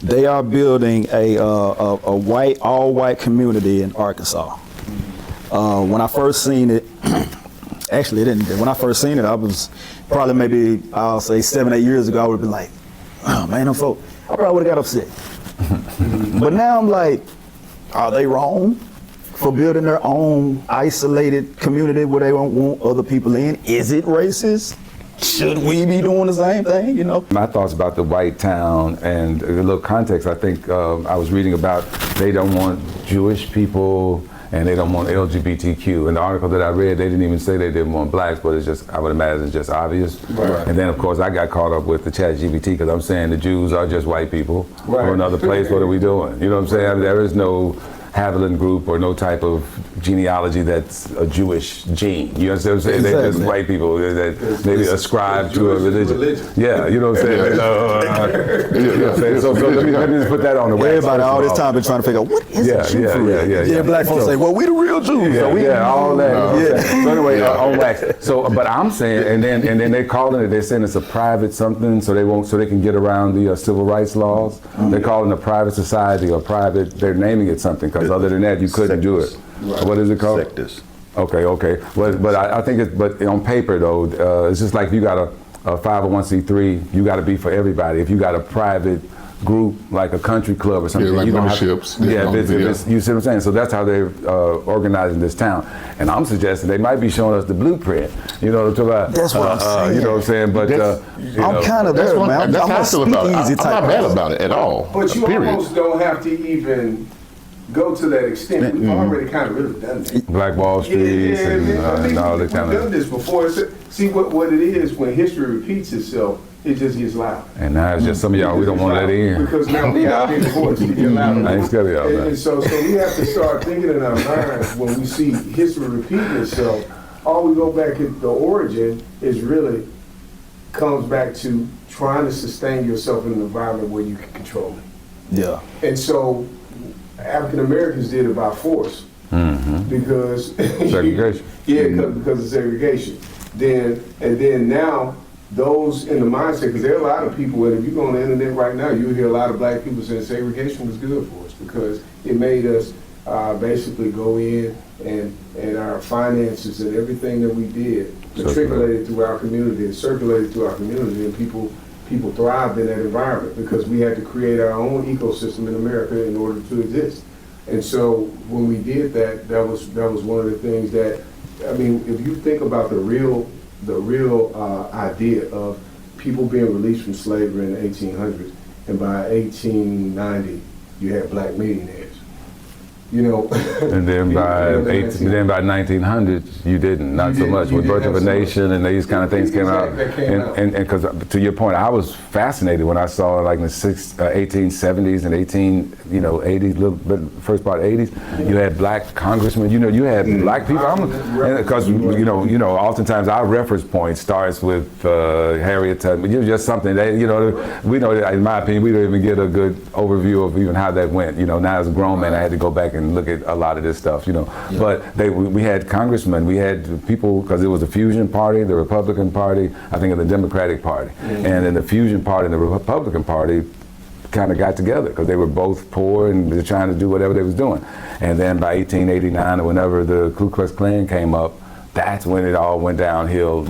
They are building a white, all-white community in Arkansas. When I first seen it, actually it didn't. When I first seen it, I was probably maybe I'll say 7, 8 years ago. I would have been like, oh man, them folk. I probably would have got upset. But now I'm like, are they wrong for building their own isolated community where they don't want other people in? Is it racist? Should we be doing the same thing, you know? My thoughts about the white town and a little context, I think I was reading about they don't want Jewish people and they don't want LGBTQ. In the article that I read, they didn't even say they didn't want blacks, but it's just, I would imagine, just obvious. Right. And then, of course, I got caught up with the ChatGPT because I'm saying the Jews are just white people. Right. Or another place, what are we doing? You know what I'm saying? There is no Haviland group or no type of genealogy that's a Jewish gene. You understand what I'm saying? Exactly. They're just white people that maybe ascribe to a religion. Yeah, you know what I'm saying? You know what I'm saying? So let me just put that on the way. Everybody all this time been trying to figure out what is a Jew for real? Yeah. Black folks say, well, we the real Jews. All that. So anyway, on wax. So, but I'm saying, and then they're calling it. They're saying it's a private something, so they can get around the civil rights laws. They're calling it a private society or private. They're naming it something because other than that, you couldn't do it. Right. What is it called? Sectors. Okay. But I think it's, but on paper though, it's just like if you got a 501c3, you got to be for everybody. If you got a private group like a country club or something, like you don't have to, memberships. you see what I'm saying? So that's how they're organizing this town. And I'm suggesting they might be showing us the blueprint. You know what I'm talking about? That's what I'm saying. You know what I'm saying? But I'm kind of there, man. That's I'm how I a feel about it. speakeasy I'm type not mad person. about it at all. But you period. almost don't have to even go to that extent. We've already kind of really done that. Black Wall Street and all that kind We've done of. this before. See what it is when history repeats itself. It just gets loud. And now it's just some of y'all we don't want to let in. Because now we got big voice to get louder. I ain't scared of y'all, man. And so we have to start thinking in our minds when we see history repeating itself. All we go back at the origin is really comes back to trying to sustain yourself in an environment where you can control it. Yeah. And so African Americans did it by force because Segregation. because of segregation. Then now those in the mindset, because there are a lot of people, and if you go on the internet right now, you hear a lot of black people saying segregation was good for us because it made us basically go in and our finances and everything that we did matriculated through our community and circulated through our community, and people thrived in that environment because we had to create our own ecosystem in America in order to exist. And so when we did that, that was one of the things that, I mean, if you think about the real idea of people being released from slavery in the 1800s, and by 1890 you had black millionaires. You know, And then by 1900s, you didn't, not so much. With Birth of a Nation and these kind of things came out. And because to your point, I was fascinated when I saw like in the 1870s and 80s, little bit first part 80s, you had black congressmen. You know, you had black people. Because oftentimes our reference point starts with Harriet Tubman. You know, just something that we know that, in my opinion, we don't even get a good overview of even how that went. You know, now as a grown man, I had to go back and look at a lot of this stuff, But we had congressmen, we had people, because it was the Fusion Party, the Republican Party, I think, and the Democratic Party. And then the Fusion Party and the Republican Party kind of got together because they were both poor and they're trying to do whatever they was doing. And then by 1889 or whenever the Ku Klux Klan came up, that's when it all went downhill.